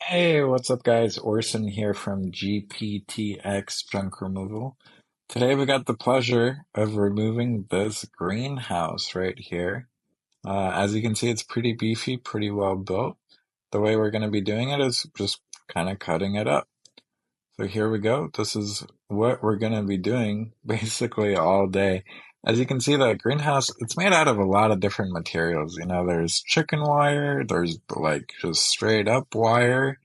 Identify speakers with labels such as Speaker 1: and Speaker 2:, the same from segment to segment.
Speaker 1: Hey, what's up, guys? Orson here from GPTX Junk Removal. Today we got the pleasure of removing this greenhouse right here. As you can see, it's pretty beefy, pretty well built. The way we're going to be doing it is just kind of cutting it up. So here we go. This is what we're going to be doing basically all day. As you can see, the greenhouse, it's made out of a lot of different materials. You know, there's chicken wire, there's like just straight up wire,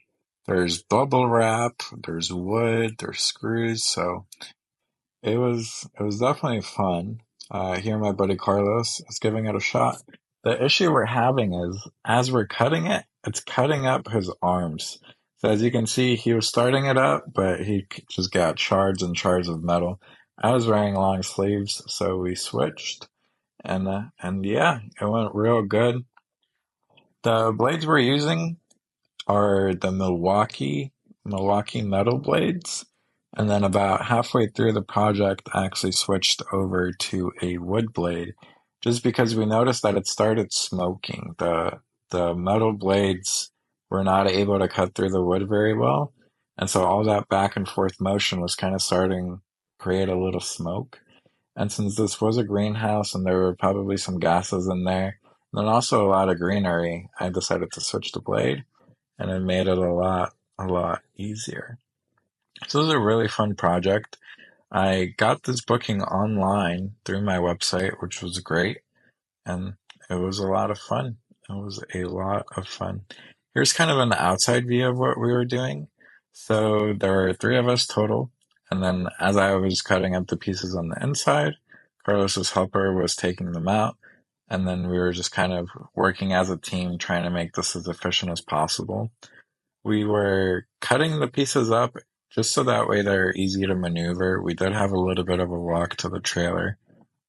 Speaker 1: there's bubble wrap, there's wood, there's screws. So it was definitely fun. Here my buddy Carlos is giving it a shot. The issue we're having is as we're cutting it, it's cutting up his arms. So as you can see, he was starting it up, but he just got shards and shards of metal. I was wearing long sleeves, so we switched, and yeah, it went real good. The blades we're using are the Milwaukee metal blades. And then about halfway through the project, I actually switched over to a wood blade just because we noticed that it started smoking. The metal blades were not able to cut through the wood very well. And so all that back and forth motion was kind of starting to create a little smoke. And since this was a greenhouse and there were probably some gases in there, and then also a lot of greenery, I decided to switch the blade and it made it a lot easier. So this is a really fun project. I got this booking online through my website, which was great, and it was a lot of fun. It was a lot of fun. Here's kind of an outside view of what we were doing. So there were three of us total, and then as I was cutting up the pieces on the inside, Carlos's helper was taking them out, and then we were just kind of working as a team trying to make this as efficient as possible. We were cutting the pieces up just so that way they're easy to maneuver. We did have a little bit of a walk to the trailer,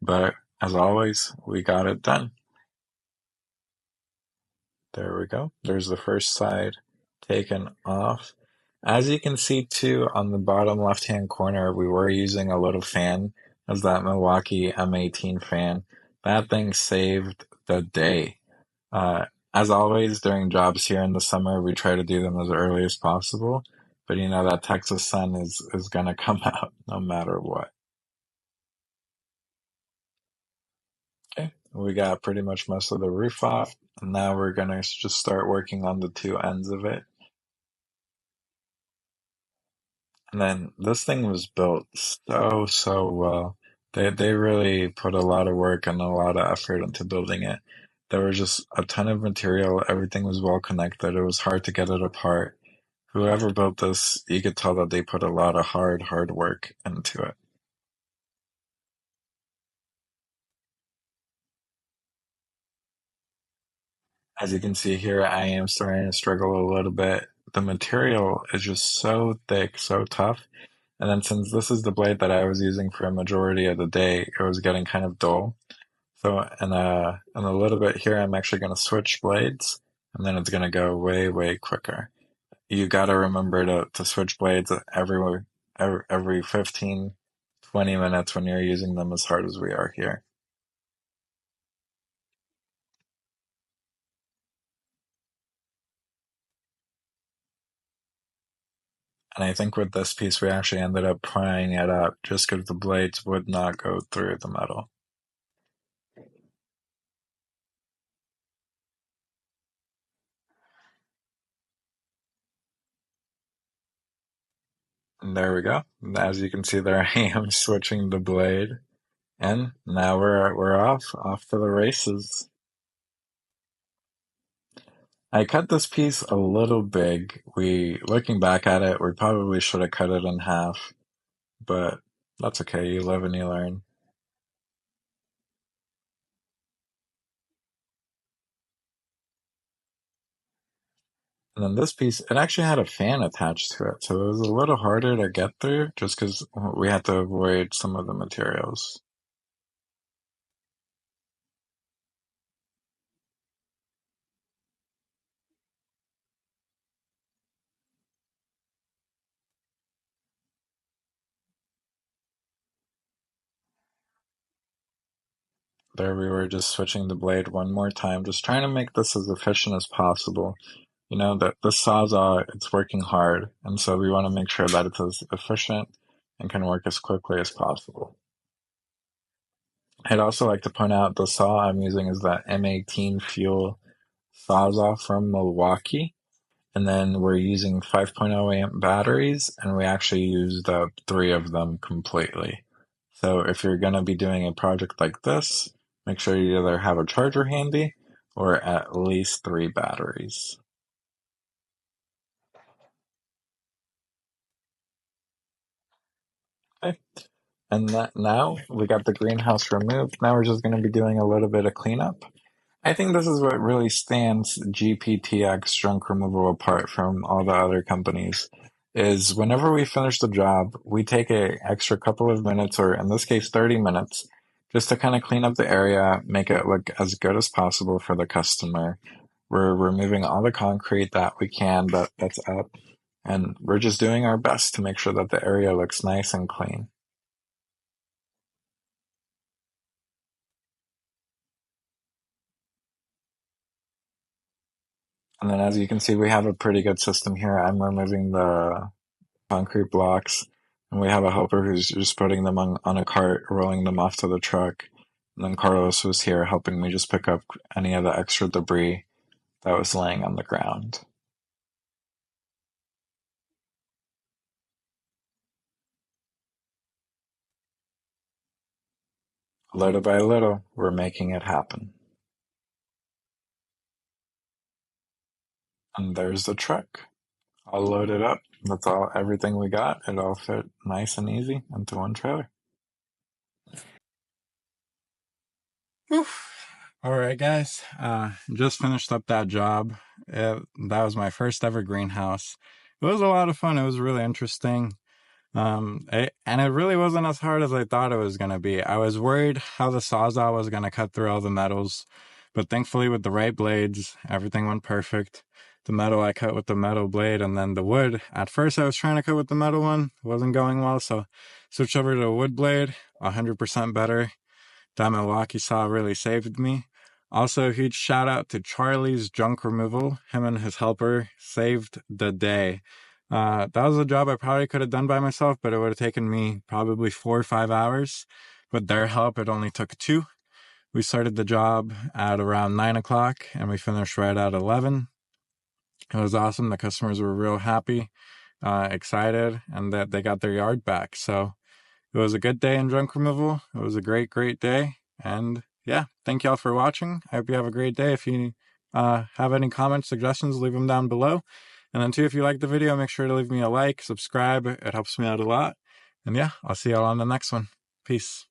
Speaker 1: but as always, we got it done. There we go. There's the first side taken off. As you can see too, on the bottom left-hand corner, we were using a little fan as that Milwaukee M18 fan. That thing saved the day. As always, during jobs here in the summer, we try to do them as early as possible. But you know that Texas sun is gonna come out no matter what. Okay, we got pretty much most of the roof off. And now we're gonna just start working on the two ends of it. And then this thing was built so well. They really put a lot of work and a lot of effort into building it. There was just a ton of material. Everything was well connected. It was hard to get it apart. Whoever built this, you could tell that they put a lot of hard work into it. As you can see here, I am starting to struggle a little bit. The material is just so thick, so tough. And then since this is the blade that I was using for a majority of the day, it was getting kind of dull. So in a little bit here, I'm actually going to switch blades, and then it's going to go way quicker. You got to remember to switch blades every 15, 20 minutes when you're using them as hard as we are here. And I think with this piece, we actually ended up prying it up just because the blades would not go through the metal. And there we go. As you can see there, I am switching the blade. And now we're off to the races. I cut this piece a little big. Looking back at it, we probably should have cut it in half, but that's okay. You live and you learn. And then this piece, it actually had a fan attached to it, so it was a little harder to get through just because we had to avoid some of the materials. There we were just switching the blade one more time, just trying to make this as efficient as possible. you know, that the Sawzall, it's working hard, and so we want to make sure that it's as efficient and can work as quickly as possible. I'd also like to point out the saw I'm using is that M18 fuel Sawzall from Milwaukee. And then we're using 5.0 amp batteries, and we actually used up three of them completely. So if you're going to be doing a project like this, make sure you either have a charger handy or at least three batteries. Okay. And that now we got the greenhouse removed. Now we're just going to be doing a little bit of cleanup. I think this is what really stands GPTX Junk Removal apart from all the other companies. Is whenever we finish the job, we take a extra couple of minutes, or in this case, 30 minutes, just to kind of clean up the area, make it look as good as possible for the customer. We're removing all the concrete that we can that's up, and we're just doing our best to make sure that the area looks nice and clean. And then as you can see, we have a pretty good system here. I'm removing the concrete blocks, and we have a helper who's just putting them on a cart, rolling them off to the truck. And then Carlos was here helping me just pick up any of the extra debris that was laying on the ground. Little by little, we're making it happen. And there's the truck, all loaded up. That's all, everything we got. It all fit nice and easy into one trailer. Oof. All right, guys. Just finished up that job. That was my first ever greenhouse. It was a lot of fun. It was really interesting. And it really wasn't as hard as I thought it was going to be. I was worried how the Sawzall was going to cut through all the metals, but thankfully with the right blades, everything went perfect. The metal I cut with the metal blade, and then the wood. At first I was trying to cut with the metal one. It wasn't going well, so switched over to a wood blade, 100% better. That Milwaukee saw really saved me. Also, a huge shout out to Charlie's Junk Removal. Him and his helper saved the day. That was a job I probably could have done by myself, but it would have taken me probably 4 or 5 hours. With their help, it only took two. We started the job at around 9 o'clock and we finished right at 11. It was awesome. The customers were real happy, excited, and that they got their yard back. So it was a good day in junk removal. It was a great, great day. And yeah, thank y'all for watching. I hope you have a great day. If you have any comments, suggestions, leave them down below. And then too, if you like the video, make sure to leave me a like, subscribe. It helps me out a lot. And yeah, I'll see y'all on the next one. Peace.